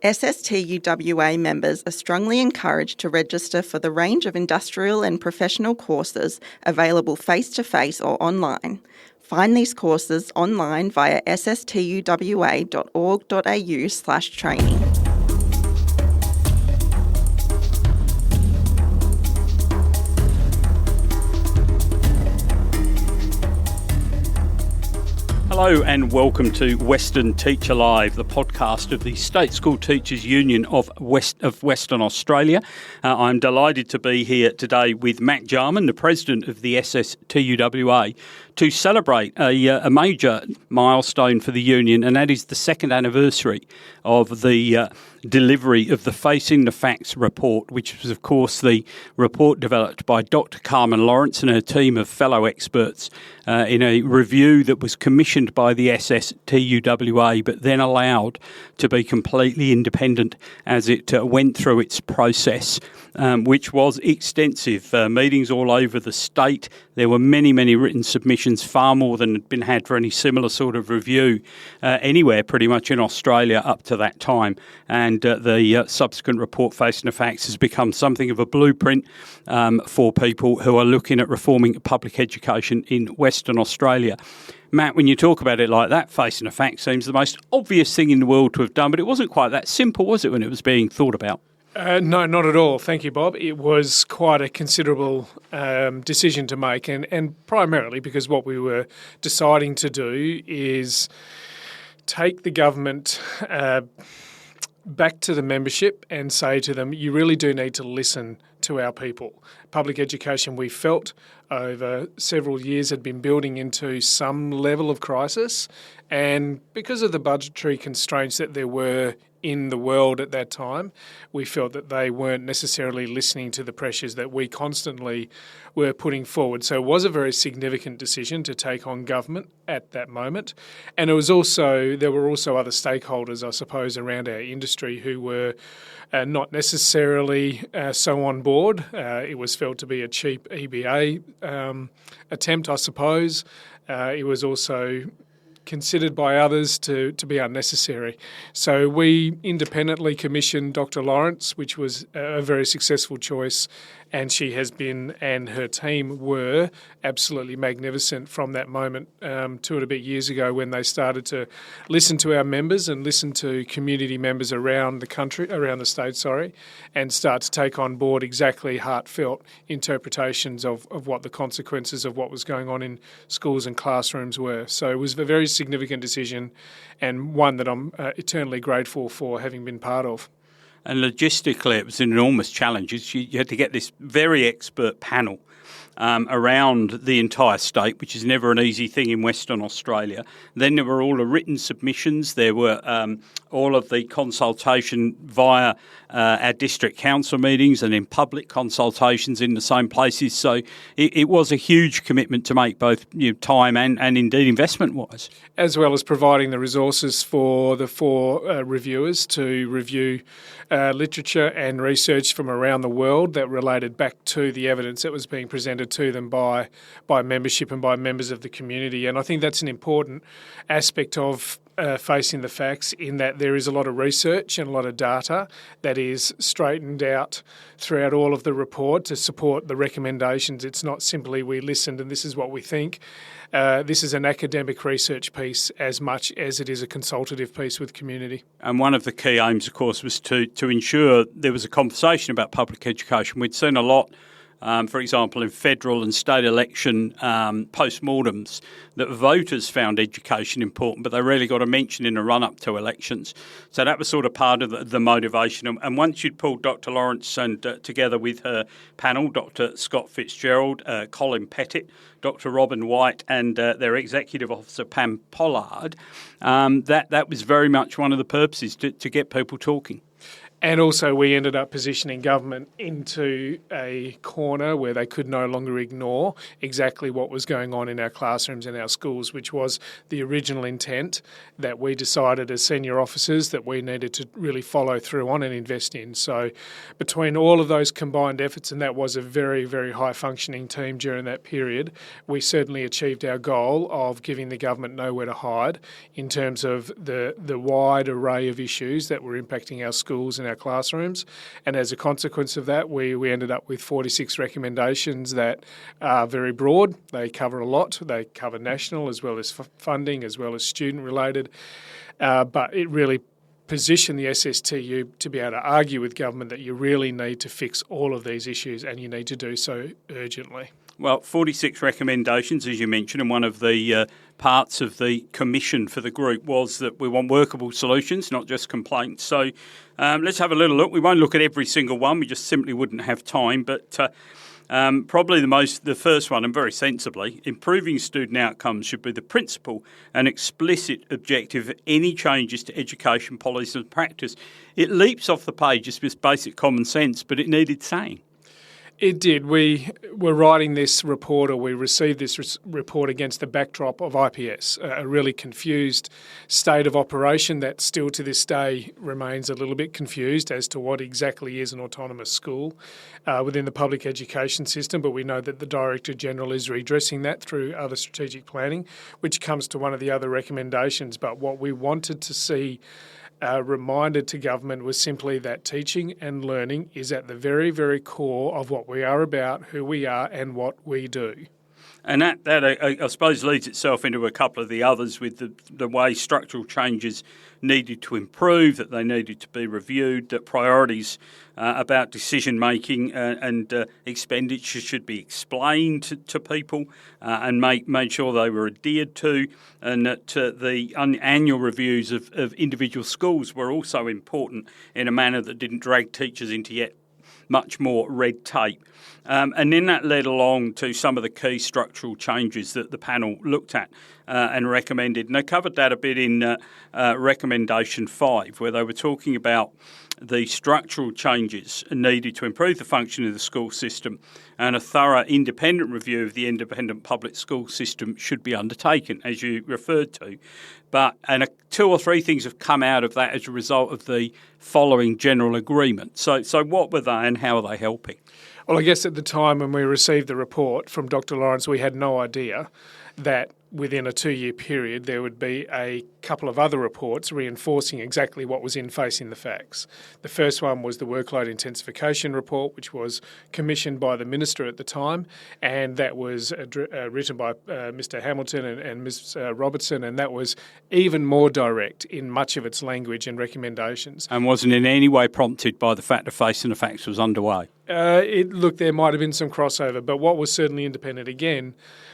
SSTUWA members are strongly encouraged to register for the range of industrial and professional courses available face-to-face or online. Find these courses online via sstuwa.org.au/training. Hello and welcome to Western Teacher Live, the podcast of the State School Teachers Union of Western Australia. I'm delighted to be here today with Matt Jarman, the President of the SSTUWA, to celebrate a major milestone for the union, and that is the second anniversary of the delivery of the Facing the Facts report, which was, of course, the report developed by Dr. Carmen Lawrence and her team of fellow experts in a review that was commissioned by the SSTUWA, but then allowed to be completely independent as it went through its process, which was extensive. Meetings all over the state. There were many, many written submissions, far more than had been had for any similar sort of review anywhere pretty much in Australia up to that time. And the subsequent report, Facing the Facts, has become something of a blueprint for people who are looking at reforming public education in Western Australia. Matt, when you talk about it like that, Facing the Facts seems the most obvious thing in the world to have done, but it wasn't quite that simple, was it, when it was being thought about? No, not at all. Thank you, Bob. It was quite a considerable decision to make, and primarily because what we were deciding to do is take the government back to the membership and say to them, you really do need to listen to our people. Public education, we felt over several years, had been building into some level of crisis, and because of the budgetary constraints that there were in the world at that time, we felt that they weren't necessarily listening to the pressures that we constantly were putting forward. So it was a very significant decision to take on government at that moment. And there were also other stakeholders, I suppose, around our industry who were not necessarily so on board. It was felt to be a cheap EBA attempt, I suppose. It was also considered by others to be unnecessary. So we independently commissioned Dr. Lawrence, which was a very successful choice, and she has been, and her team were, absolutely magnificent from that moment 2 and a bit years ago when they started to listen to our members and listen to community members around the state, and start to take on board exactly heartfelt interpretations of what the consequences of what was going on in schools and classrooms were. So it was a very significant decision, and one that I'm eternally grateful for having been part of. And logistically, it was an enormous challenge. You had to get this very expert panel around the entire state, which is never an easy thing in Western Australia. Then there were all the written submissions. There were all of the consultation via our district council meetings and in public consultations in the same places. So it was a huge commitment to make, both time and indeed investment-wise. As well as providing the resources for the 4 reviewers to review literature and research from around the world that related back to the evidence that was being presented to them by membership and by members of the community. And I think that's an important aspect of Facing the Facts, in that there is a lot of research and a lot of data that is straightened out throughout all of the report to support the recommendations. It's not simply we listened and this is what we think. This is an academic research piece as much as it is a consultative piece with community. And one of the key aims, of course, was to ensure there was a conversation about public education. We'd seen a lot, for example, in federal and state election postmortems, that voters found education important, but they really got a mention in the run-up to elections. So that was sort of part of the motivation. And once you'd pulled Dr. Lawrence and together with her panel, Dr. Scott Fitzgerald, Colin Pettit, Dr. Robin White and their executive officer, Pam Pollard, that was very much one of the purposes, to get people talking. And also we ended up positioning government into a corner where they could no longer ignore exactly what was going on in our classrooms and our schools, which was the original intent that we decided as senior officers that we needed to really follow through on and invest in. So between all of those combined efforts, and that was a very, very high functioning team during that period, we certainly achieved our goal of giving the government nowhere to hide in terms of the wide array of issues that were impacting our schools and our classrooms. And as a consequence of that, we ended up with 46 recommendations that are very broad. They cover a lot. They cover national as well as funding, as well as student related. But it really positioned the SSTU to be able to argue with government that you really need to fix all of these issues and you need to do so urgently. Well, 46 recommendations, as you mentioned, and one of the parts of the commission for the group was that we want workable solutions, not just complaints. So let's have a little look. We won't look at every single one. We just simply wouldn't have time. But probably the first one, and very sensibly, improving student outcomes should be the principal and explicit objective of any changes to education policy and practice. It leaps off the page as just basic common sense, but it needed saying. It did. We were writing this report, or we received this report against the backdrop of IPS, a really confused state of operation that still to this day remains a little bit confused as to what exactly is an autonomous school within the public education system. But we know that the Director General is redressing that through other strategic planning, which comes to one of the other recommendations. But what we wanted to see reminded to government was simply that teaching and learning is at the very, very core of what we are about, who we are and what we do. And that I suppose leads itself into a couple of the others with the way structural changes needed to improve, that they needed to be reviewed, that priorities about decision making and expenditure should be explained to people and made sure they were adhered to, and that the annual reviews of individual schools were also important in a manner that didn't drag teachers into yet much more red tape. And then that led along to some of the key structural changes that the panel looked at and recommended. And they covered that a bit in recommendation 5, where they were talking about the structural changes needed to improve the function of the school system, and a thorough independent review of the independent public school system should be undertaken, as you referred to. And 2 or 3 things have come out of that as a result of the following general agreement. So what were they and how are they helping? Well, I guess at the time when we received the report from Dr. Lawrence, we had no idea that within a 2-year period there would be a couple of other reports reinforcing exactly what was in Facing the Facts. The first one was the workload intensification report, which was commissioned by the Minister at the time, and that was written by Mr Hamilton and Ms Robertson, and that was even more direct in much of its language and recommendations. And wasn't in any way prompted by the fact that Facing the Facts was underway? Look, there might have been some crossover, but what was certainly independent again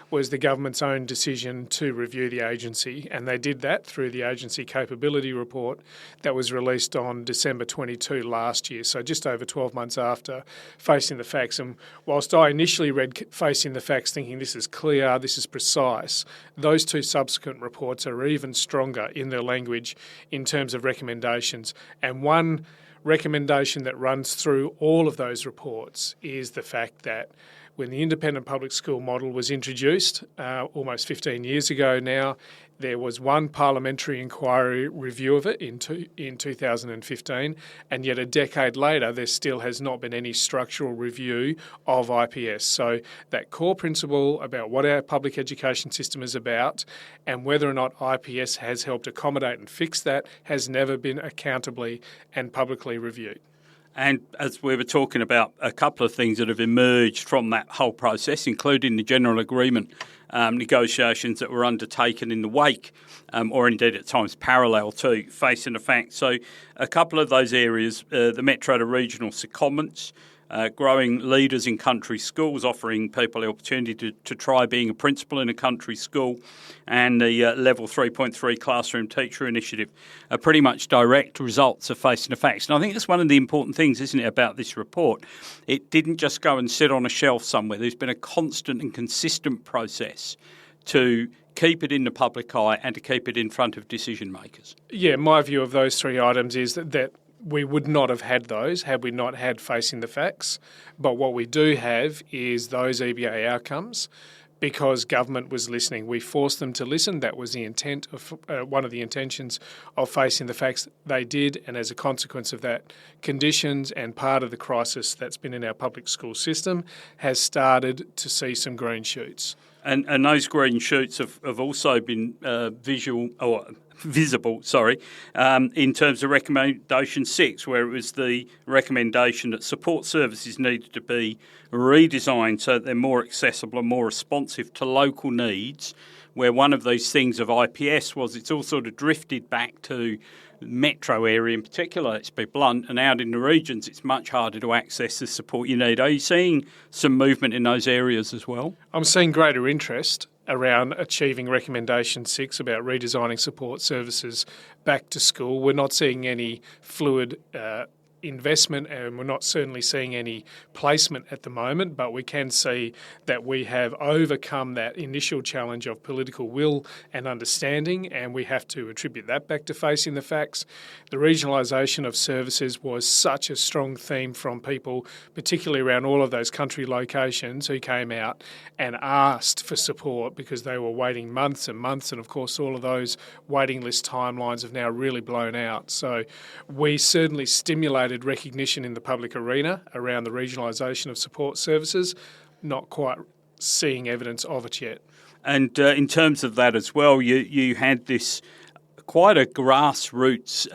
was the government's own decision to review the agency, and they did that through the agency capability report that was released on December 22 last year, so just over 12 months after Facing the Facts. And whilst I initially read Facing the Facts thinking this is clear, this is precise, those 2 subsequent reports are even stronger in their language in terms of recommendations. And one recommendation that runs through all of those reports is the fact that when the independent public school model was introduced almost 15 years ago now, there was one parliamentary inquiry review of it in 2015, and yet a decade later there still has not been any structural review of IPS. So that core principle about what our public education system is about and whether or not IPS has helped accommodate and fix that has never been accountably and publicly reviewed. And as we were talking about, a couple of things that have emerged from that whole process, including the general agreement negotiations that were undertaken in the wake, or indeed at times parallel to Facing the Facts. So a couple of those areas, the metro to regional secondments, growing leaders in country schools, offering people the opportunity to try being a principal in a country school, and the Level 3.3 Classroom Teacher Initiative are pretty much direct results of Facing the Facts. And I think that's one of the important things, isn't it, about this report? It didn't just go and sit on a shelf somewhere. There's been a constant and consistent process to keep it in the public eye and to keep it in front of decision makers. Yeah, my view of those 3 items is that we would not have had those had we not had Facing the Facts. But what we do have is those EBA outcomes because government was listening. We forced them to listen. That was the intent of one of the intentions of Facing the Facts. They did, and as a consequence of that, conditions and part of the crisis that's been in our public school system has started to see some green shoots. And those green shoots have also been visible, in terms of recommendation 6, where it was the recommendation that support services needed to be redesigned so that they're more accessible and more responsive to local needs, where one of those things of IPS was it's all sort of drifted back to metro area in particular, let's be blunt, and out in the regions it's much harder to access the support you need. Are you seeing some movement in those areas as well? I'm seeing greater interest around achieving recommendation 6 about redesigning support services back to school. We're not seeing any fluid investment, and we're not certainly seeing any placement at the moment, but we can see that we have overcome that initial challenge of political will and understanding, and we have to attribute that back to Facing the Facts. The regionalisation of services was such a strong theme from people, particularly around all of those country locations, who came out and asked for support because they were waiting months and months, and of course all of those waiting list timelines have now really blown out. So we certainly stimulated recognition in the public arena around the regionalisation of support services, not quite seeing evidence of it yet. And in terms of that as well, you had this quite a grassroots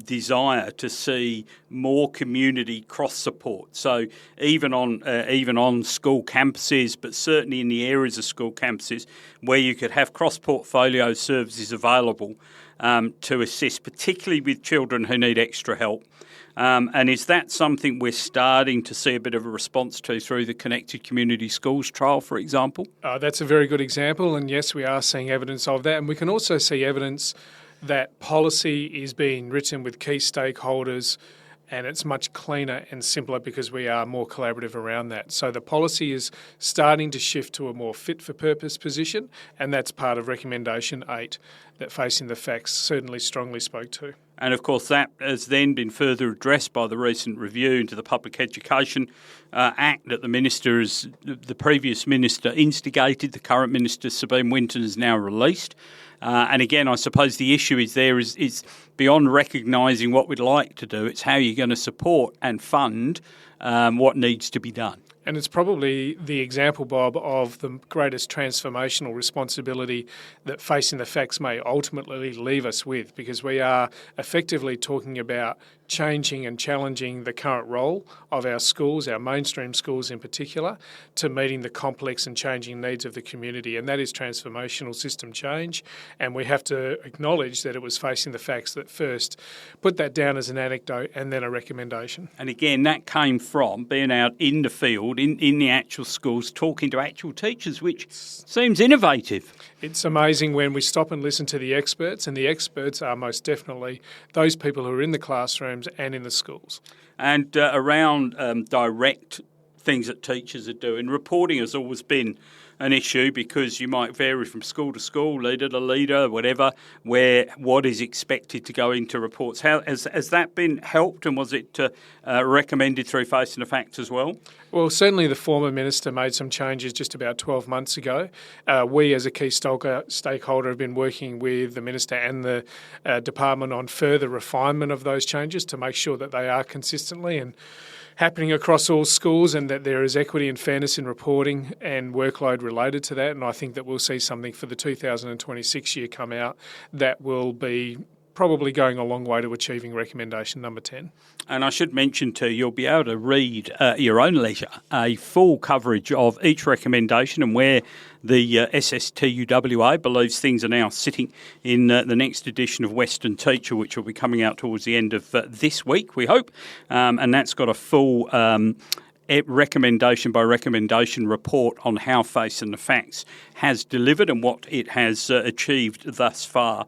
desire to see more community cross support. So even on school campuses, but certainly in the areas of school campuses where you could have cross portfolio services available to assist, particularly with children who need extra help. And is that something we're starting to see a bit of a response to through the Connected Community Schools trial, for example? That's a very good example, and yes, we are seeing evidence of that. And we can also see evidence that policy is being written with key stakeholders, and it's much cleaner and simpler because we are more collaborative around that. So the policy is starting to shift to a more fit-for-purpose position, and that's part of Recommendation 8 that Facing the Facts certainly strongly spoke to. And of course that has then been further addressed by the recent review into the Public Education Act that the previous minister instigated. The current minister, Sabine Winton, has now released. And again, I suppose the issue is beyond recognising what we'd like to do, it's how you're going to support and fund what needs to be done. And it's probably the example, Bob, of the greatest transformational responsibility that Facing the Facts may ultimately leave us with, because we are effectively talking about changing and challenging the current role of our schools, our mainstream schools in particular, to meeting the complex and changing needs of the community. And that is transformational system change. And we have to acknowledge that it was Facing the Facts that first put that down as an anecdote and then a recommendation. And again, that came from being out in the field, in the actual schools, talking to actual teachers, which seems innovative. It's amazing when we stop and listen to the experts, and the experts are most definitely those people who are in the classrooms and in the schools. And around direct things that teachers are doing, reporting has always been an issue because you might vary from school to school, leader to leader, whatever, where what is expected to go into reports. How has that been helped, and was it recommended through Facing the Facts as well? Well, certainly the former minister made some changes just about 12 months ago. We as a key stakeholder have been working with the minister and the department on further refinement of those changes to make sure that they are consistently and happening across all schools, and that there is equity and fairness in reporting and workload related to that. And I think that we'll see something for the 2026 year come out that will be probably going a long way to achieving recommendation number 10. And I should mention too, you'll be able to read at your own leisure a full coverage of each recommendation and where the SSTUWA believes things are now sitting in the next edition of Western Teacher, which will be coming out towards the end of this week, we hope. And that's got a full recommendation by recommendation report on how Facing the Facts has delivered and what it has achieved thus far.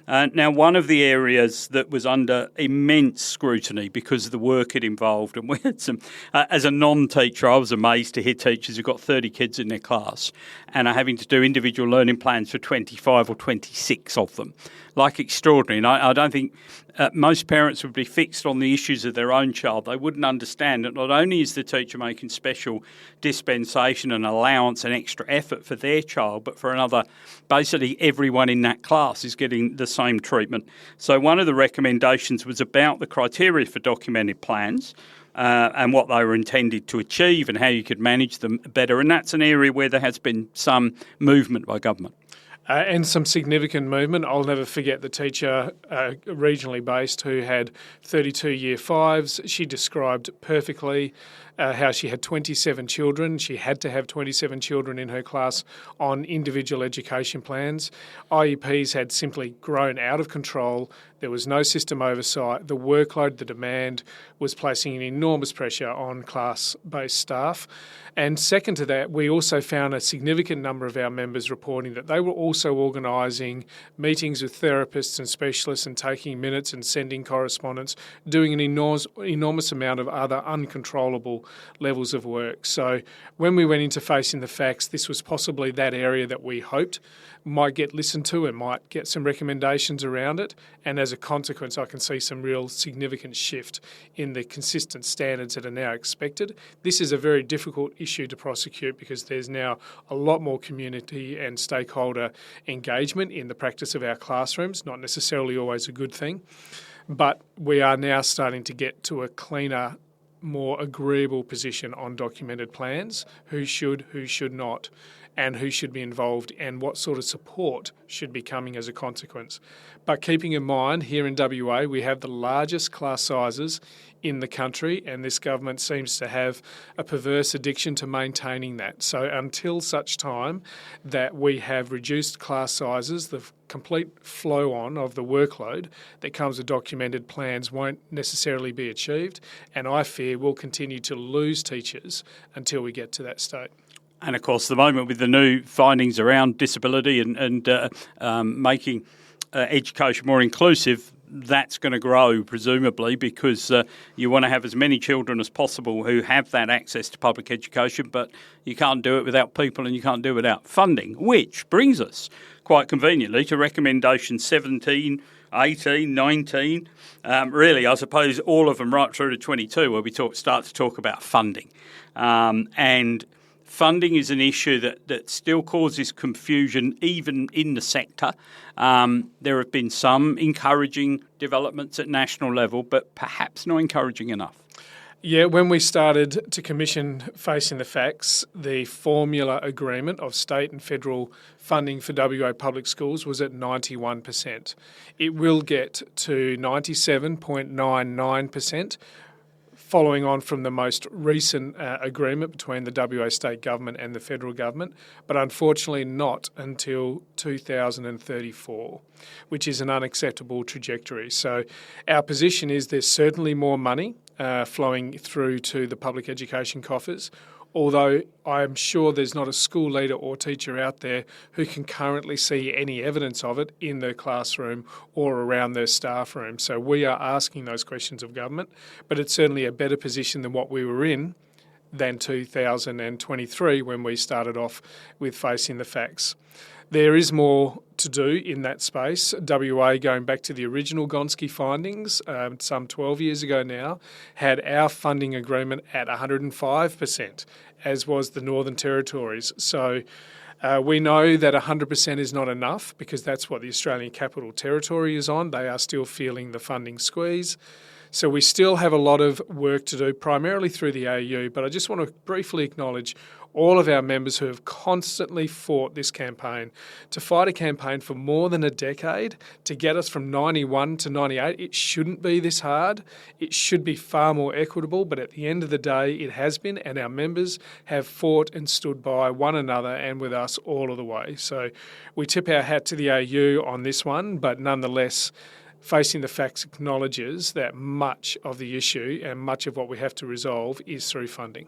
Now, one of the areas that was under immense scrutiny because of the work it involved, and we had some, as a non-teacher, I was amazed to hear teachers who've got 30 kids in their class and are having to do individual learning plans for 25 or 26 of them. Like, extraordinary. And I don't think most parents would be fixed on the issues of their own child. They wouldn't understand that not only is the teacher making special dispensation and allowance and extra effort for their child, but for another, basically everyone in that class is getting the same treatment. So one of the recommendations was about the criteria for documented plans and what they were intended to achieve and how you could manage them better. And that's an area where there has been some movement by government. And some significant movement. I'll never forget the teacher, regionally based, who had 32 year fives. She described perfectly how she had 27 children. She had to have 27 children in her class on individual education plans. IEPs had simply grown out of control. There was no system oversight. The workload, the demand was placing an enormous pressure on class-based staff. And second to that, we also found a significant number of our members reporting that they were also organising meetings with therapists and specialists and taking minutes and sending correspondence, doing an enormous amount of other uncontrollable levels of work. So when we went into facing the facts, this was possibly that area that we hoped might get listened to and might get some recommendations around it. And as a consequence, I can see some real significant shift in the consistent standards that are now expected. This is a very difficult issue to prosecute because there's now a lot more community and stakeholder engagement in the practice of our classrooms, not necessarily always a good thing. But we are now starting to get to a cleaner, more agreeable position on documented plans, who should not, and who should be involved and what sort of support should be coming as a consequence. But keeping in mind, here in WA, we have the largest class sizes in the country, and this government seems to have a perverse addiction to maintaining that. So until such time that we have reduced class sizes, the complete flow-on of the workload that comes with documented plans won't necessarily be achieved, and I fear we'll continue to lose teachers until we get to that state. And of course, the moment with the new findings around disability and making education more inclusive, that's going to grow, presumably, because you want to have as many children as possible who have that access to public education, but you can't do it without people and you can't do it without funding, which brings us, quite conveniently, to recommendation 17, 18, 19, really, I suppose all of them right through to 22, where we start to talk about funding. And funding is an issue that still causes confusion even in the sector. There have been some encouraging developments at national level, but perhaps not encouraging enough. Yeah, when we started to commission Facing the Facts, the formula agreement of state and federal funding for WA public schools was at 91%. It will get to 97.99%. Following on from the most recent agreement between the WA state government and the federal government, but unfortunately not until 2034, which is an unacceptable trajectory. So our position is there's certainly more money flowing through to the public education coffers, although I'm sure there's not a school leader or teacher out there who can currently see any evidence of it in their classroom or around their staff room. So we are asking those questions of government, but it's certainly a better position than what we were in than 2023 when we started off with Facing the Facts. There is more to do in that space. WA, going back to the original Gonski findings, some 12 years ago now, had our funding agreement at 105%, as was the Northern Territories. So we know that 100% is not enough because that's what the Australian Capital Territory is on. They are still feeling the funding squeeze. So we still have a lot of work to do, primarily through the AU, but I just want to briefly acknowledge all of our members who have constantly fought this campaign. To fight a campaign for more than a decade, to get us from 91 to 98, it shouldn't be this hard. It should be far more equitable, but at the end of the day, it has been, and our members have fought and stood by one another and with us all of the way. So we tip our hat to the AU on this one, but nonetheless, Facing the Facts acknowledges that much of the issue and much of what we have to resolve is through funding.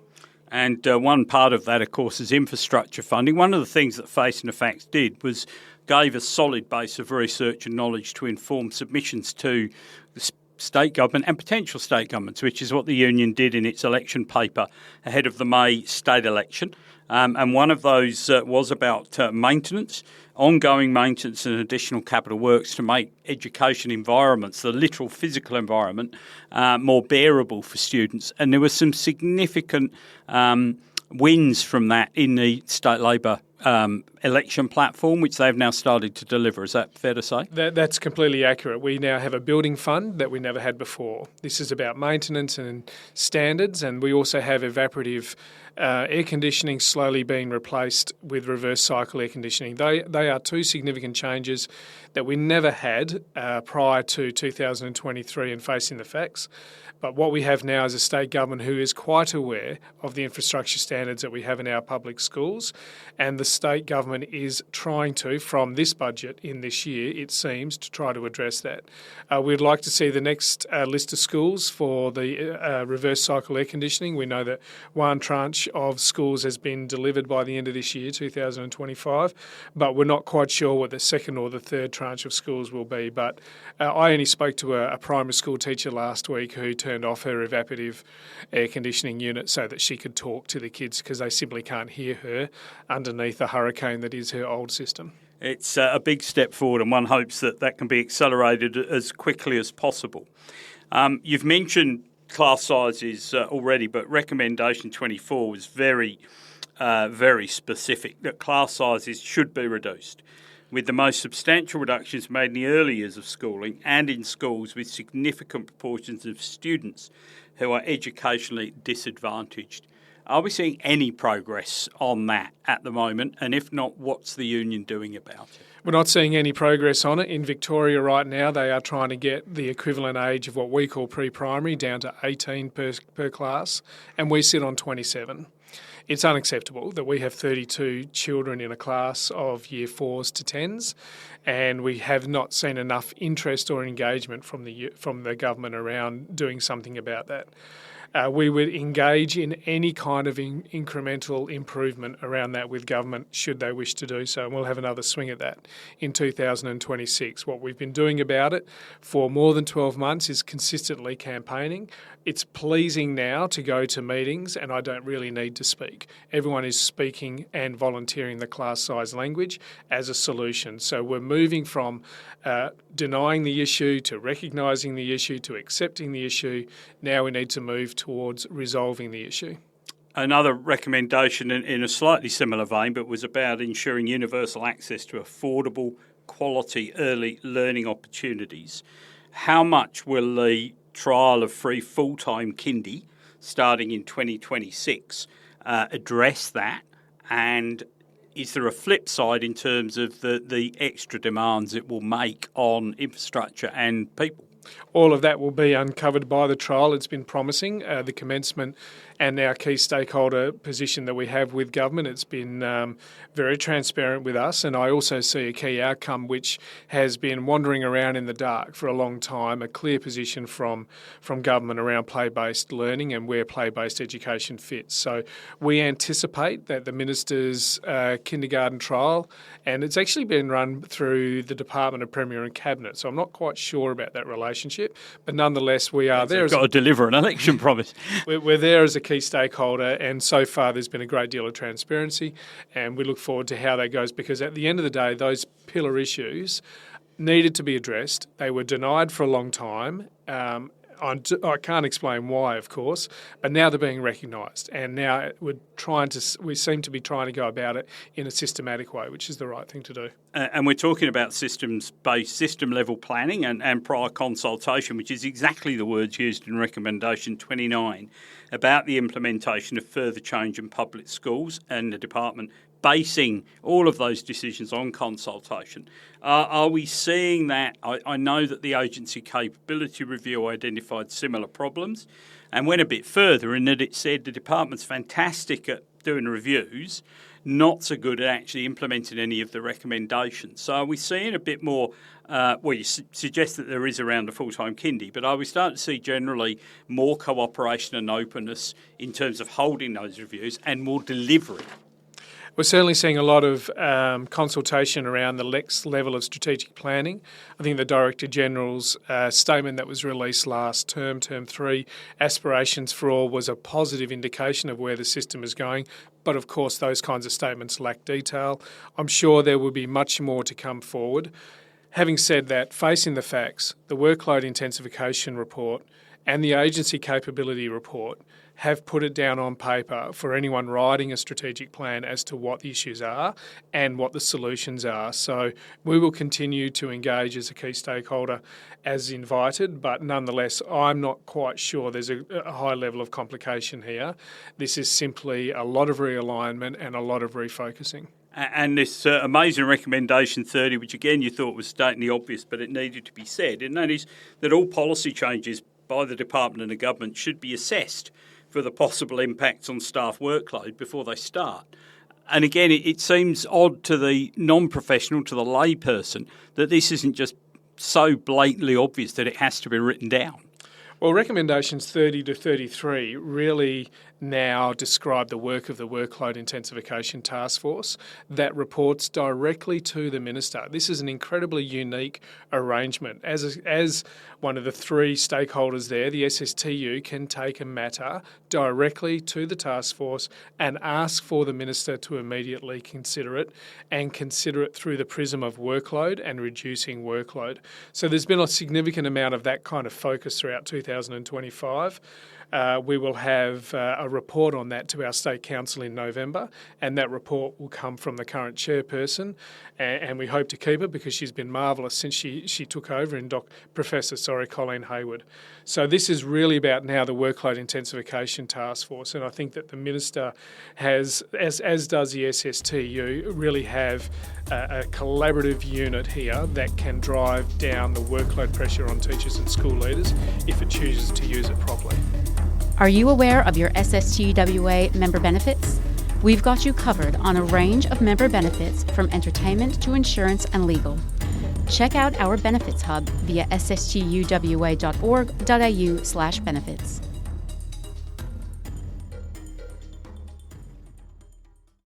And one part of that, of course, is infrastructure funding. One of the things that Facing the Facts did was gave a solid base of research and knowledge to inform submissions to the state government and potential state governments, which is what the union did in its election paper ahead of the May state election. And one of those was about maintenance, ongoing maintenance and additional capital works to make education environments, the literal physical environment, more bearable for students. And there were some significant wins from that in the state Labor election platform, which they've now started to deliver. Is that fair to say? That's completely accurate. We now have a building fund that we never had before. This is about maintenance and standards, and we also have evaporative air conditioning slowly being replaced with reverse cycle air conditioning. They are two significant changes that we never had prior to 2023 and facing the facts. But what we have now is a state government who is quite aware of the infrastructure standards that we have in our public schools, and the state government is trying to, from this budget in this year, it seems, to try to address that. We'd like to see the next list of schools for the reverse cycle air conditioning. We know that one tranche of schools has been delivered by the end of this year, 2025, but we're not quite sure what the second or the third tranche of schools will be. But I only spoke to a primary school teacher last week who turned off her evaporative air conditioning unit so that she could talk to the kids because they simply can't hear her underneath the hurricane that is her old system. It's a big step forward, and one hopes that that can be accelerated as quickly as possible. You've mentioned class sizes already, but recommendation 24 was very specific, that class sizes should be reduced, with the most substantial reductions made in the early years of schooling and in schools with significant proportions of students who are educationally disadvantaged. Are we seeing any progress on that at the moment? And if not, what's the union doing about it? We're not seeing any progress on it. In Victoria right now, they are trying to get the equivalent age of what we call pre-primary down to 18 per class, and we sit on 27. It's unacceptable that we have 32 children in a class of year 4s to 10s, and we have not seen enough interest or engagement from the government around doing something about that. We would engage in any kind of incremental improvement around that with government should they wish to do so, and we'll have another swing at that in 2026. What we've been doing about it for more than 12 months is consistently campaigning. It's pleasing now to go to meetings and I don't really need to speak. Everyone is speaking and volunteering the class size language as a solution. So we're moving from denying the issue to recognising the issue to accepting the issue. Now we need to move towards resolving the issue. Another recommendation in a slightly similar vein, but was about ensuring universal access to affordable, quality early learning opportunities. How much will the trial of free full-time kindy starting in 2026 address that? And is there a flip side in terms of the extra demands it will make on infrastructure and people? All of that will be uncovered by the trial. It's been promising. The commencement and our key stakeholder position that we have with government, it's been very transparent with us. And I also see a key outcome which has been wandering around in the dark for a long time, a clear position from government around play-based learning and where play-based education fits. So we anticipate that the Minister's kindergarten trial, and it's actually been run through the Department of Premier and Cabinet, so I'm not quite sure about that relationship, but nonetheless we are there. We've got to deliver an election promise. We're there as a key stakeholder, and so far there's been a great deal of transparency, and we look forward to how that goes, because at the end of the day those pillar issues needed to be addressed. They were denied for a long time. I can't explain why, of course, but now they're being recognised, and now we seem to be trying to go about it in a systematic way, which is the right thing to do. And we're talking about systems-based, system-level planning and prior consultation, which is exactly the words used in Recommendation 29 about the implementation of further change in public schools and the department basing all of those decisions on consultation. Are we seeing that? I know that the agency capability review identified similar problems and went a bit further in that it said the department's fantastic at doing reviews, not so good at actually implementing any of the recommendations. So are we seeing a bit more, you suggest that there is around a full-time kindy, but are we starting to see generally more cooperation and openness in terms of holding those reviews and more delivery? We're certainly seeing a lot of consultation around the next level of strategic planning. I think the Director General's statement that was released last term 3, Aspirations for All, was a positive indication of where the system is going. But of course, those kinds of statements lack detail. I'm sure there will be much more to come forward. Having said that, facing the facts, the workload intensification report and the agency capability report have put it down on paper for anyone writing a strategic plan as to what the issues are and what the solutions are. So we will continue to engage as a key stakeholder as invited, but nonetheless, I'm not quite sure there's a high level of complication here. This is simply a lot of realignment and a lot of refocusing. And this amazing recommendation 30, which again you thought was stating the obvious, but it needed to be said, and that is that all policy changes by the Department and the Government should be assessed for the possible impacts on staff workload before they start. And again, it seems odd to the non-professional, to the layperson, that this isn't just so blatantly obvious that it has to be written down. Well, recommendations 30 to 33 really now describe the work of the Workload Intensification Task Force that reports directly to the Minister. This is an incredibly unique arrangement. As one of the three stakeholders there, the SSTU can take a matter directly to the task force and ask for the Minister to immediately consider it, and consider it through the prism of workload and reducing workload. So there's been a significant amount of that kind of focus throughout 2025. We will have a report on that to our State Council in November, and that report will come from the current chairperson, and we hope to keep it because she's been marvellous since she took over in Professor Colleen Hayward. So this is really about now the Workload Intensification Task Force, and I think that the Minister has, as does the SSTU, really have a collaborative unit here that can drive down the workload pressure on teachers and school leaders if it chooses to use it properly. Are you aware of your SSTUWA member benefits? We've got you covered on a range of member benefits from entertainment to insurance and legal. Check out our benefits hub via sstuwa.org.au/benefits.